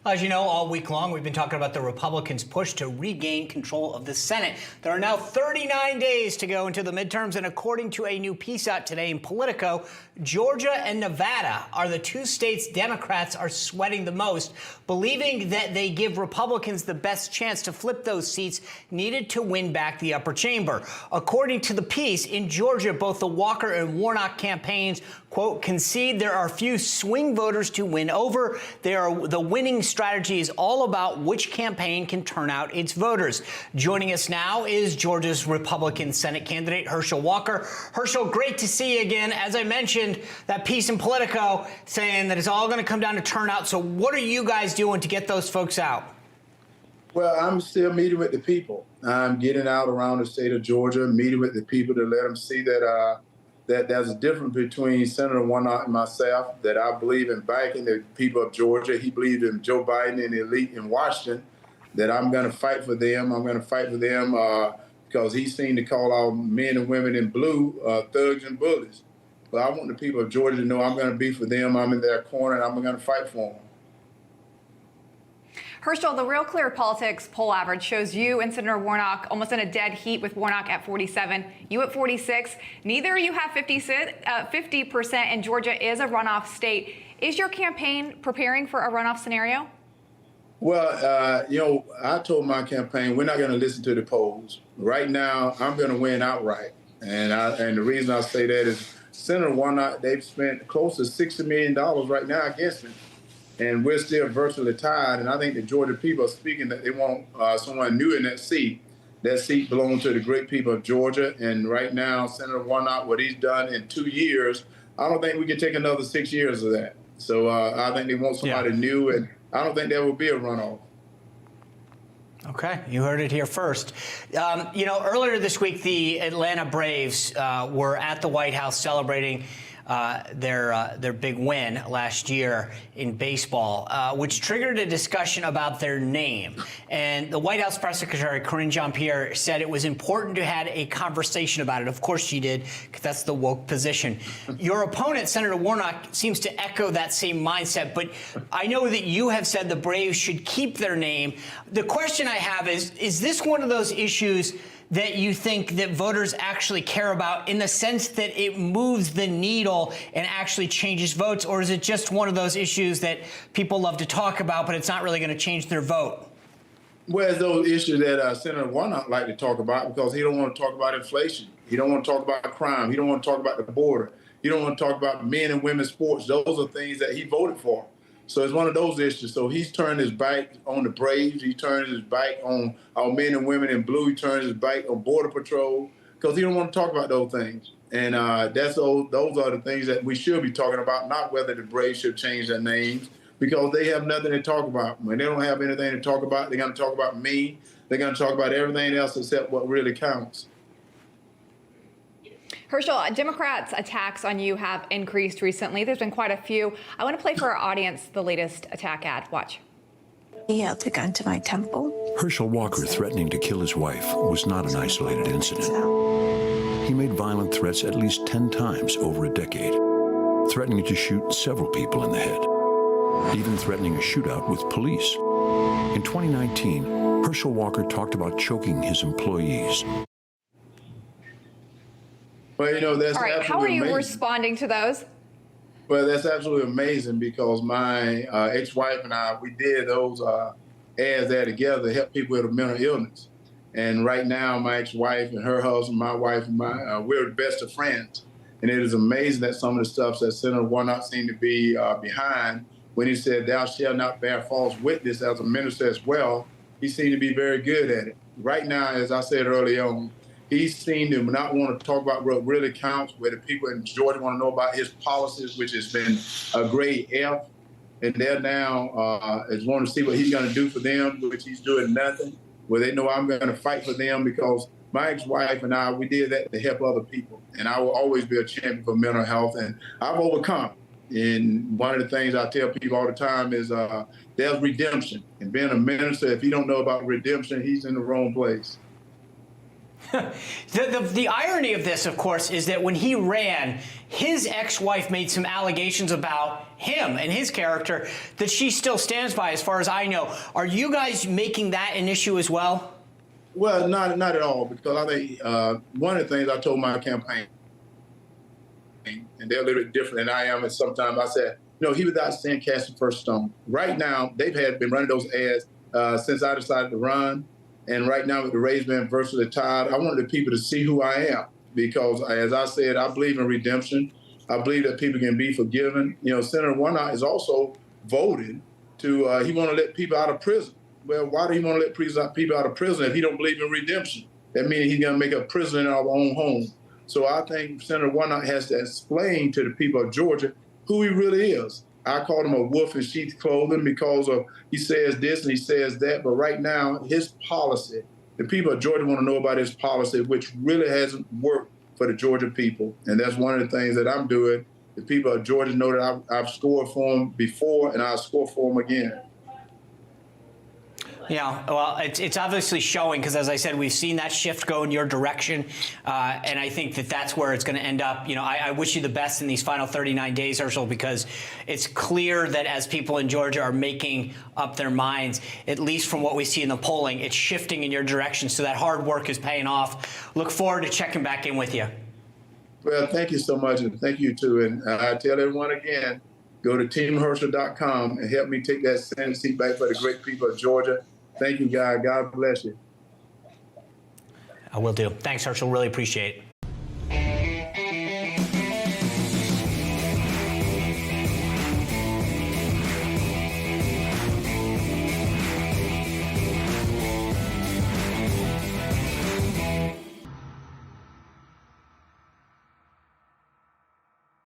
As you know, all week long, we've been talking about the Republicans' push to regain control of the Senate. There are now 39 days to go into the midterms, and according to a new piece out today in Politico, Georgia and Nevada are the two states Democrats are sweating the most, believing that they give Republicans the best chance to flip those seats needed to win back the upper chamber. According to the piece, in Georgia, both the Walker and Warnock campaigns, quote, concede there are few swing voters to win over. The winning strategy is all about which campaign can turn out its voters. Joining us now is Georgia's Republican Senate candidate, Herschel Walker. Herschel, great to see you again. As I mentioned, that piece in Politico saying that it's all going to come down to turnout. So what are you guys doing to get those folks out? Well, I'm still meeting with the people. I'm getting out around the state of Georgia, meeting with the people to let them see that that there's a difference between Senator Warnock and myself, that I believe in backing the people of Georgia. He believes in Joe Biden and the elite in Washington, that I'm going to fight for them. I'm going to fight for them because he seemed to call our men and women in blue thugs and bullies. But I want the people of Georgia to know I'm going to be for them. I'm in their corner, and I'm going to fight for them. Herschel, the Real Clear Politics poll average shows you and Senator Warnock almost in a dead heat, with Warnock at 47, you at 46. Neither of you have 50%, and Georgia is a runoff state. Is your campaign preparing for a runoff scenario? Well, I told my campaign, we're not going to listen to the polls. Right now, I'm going to win outright. And the reason I say that is Senator Warnock, they've spent close to $60 million right now against me. And we're still virtually tied. And I think the Georgia people are speaking that they want someone new in that seat. That seat belongs to the great people of Georgia. And right now, Senator Warnock, what he's done in 2 years, I don't think we can take another 6 years of that. So I think they want somebody new, and I don't think there will be a runoff. Okay, you heard it here first. Earlier this week, the Atlanta Braves were at the White House celebrating their big win last year in baseball, which triggered a discussion about their name. And the White House press secretary, Karine Jean-Pierre, said it was important to have a conversation about it. Of course she did, because that's the woke position. Your opponent, Senator Warnock, seems to echo that same mindset. But I know that you have said the Braves should keep their name. The question I have is this one of those issues that you think that voters actually care about, in the sense that it moves the needle and actually changes votes? Or is it just one of those issues that people love to talk about, but it's not really going to change their vote? Well, it's those issues that Senator Warnock like to talk about, because he don't want to talk about inflation. He don't want to talk about crime. He don't want to talk about the border. He don't want to talk about men and women's sports. Those are things that he voted for. So it's one of those issues. So he's turned his back on the Braves. He turned his back on our men and women in blue. He turned his back on Border Patrol, because he don't want to talk about those things. And those are the things that we should be talking about, not whether the Braves should change their names, because they have nothing to talk about. When they don't have anything to talk about, they're going to talk about me. They're going to talk about everything else except what really counts. Herschel, Democrats' attacks on you have increased recently. There's been quite a few. I want to play for our audience the latest attack ad. Watch. He held the gun to my temple. Herschel Walker threatening to kill his wife was not an isolated incident. He made violent threats at least 10 times over a decade, threatening to shoot several people in the head, even threatening a shootout with police. In 2019, Herschel Walker talked about choking his employees. Well, that's all right. How are you amazing. Responding to those? Well, that's absolutely amazing, because my ex-wife and I, we did those ads there together to help people with a mental illness. And right now, my ex-wife and her husband, my wife, and we're the best of friends. And it is amazing that some of the stuff that Senator Warnock seemed to be behind, when he said, "Thou shalt not bear false witness," as a minister as well, he seemed to be very good at it. Right now, as I said early on, he seemed to not want to talk about what really counts, where the people in Georgia want to know about his policies, which has been a grade F. And they're now is wanting to see what he's going to do for them, which he's doing nothing. Well, they know I'm going to fight for them, because my ex-wife and I, we did that to help other people. And I will always be a champion for mental health. And I've overcome. And one of the things I tell people all the time is there's redemption. And being a minister, if you don't know about redemption, he's in the wrong place. The irony of this, of course, is that when he ran, his ex-wife made some allegations about him and his character that she still stands by, as far as I know. Are you guys making that an issue as well? Well, not at all, because I think one of the things I told my campaign, and they're a little bit different than I am, and sometimes I said, he without saying cast the first stone. Right now, they've been running those ads since I decided to run. And right now with the raised man versus the tide, I wanted the people to see who I am, because as I said, I believe in redemption. I believe that people can be forgiven. Senator Warnock is also voted to, he want to let people out of prison. Well, why do he want to let people out of prison if he don't believe in redemption? That means he's going to make a prison in our own home. So I think Senator Warnock has to explain to the people of Georgia who he really is. I called him a wolf in sheep's clothing because he says this and he says that. But right now, his policy, the people of Georgia want to know about his policy, which really hasn't worked for the Georgia people. And that's one of the things that I'm doing. The people of Georgia know that I've scored for them before, and I'll score for them again. Yeah, well, it's obviously showing, because as I said, we've seen that shift go in your direction, and I think that that's where it's going to end up. I wish you the best in these final 39 days, Herschel, because it's clear that as people in Georgia are making up their minds, at least from what we see in the polling, it's shifting in your direction. So that hard work is paying off. Look forward to checking back in with you. Well, thank you so much, and thank you too. And I tell everyone again, go to teamherschel.com and help me take that Senate seat back for the great people of Georgia. Thank you, God. God bless you. I will do. Thanks, Herschel. Really appreciate it.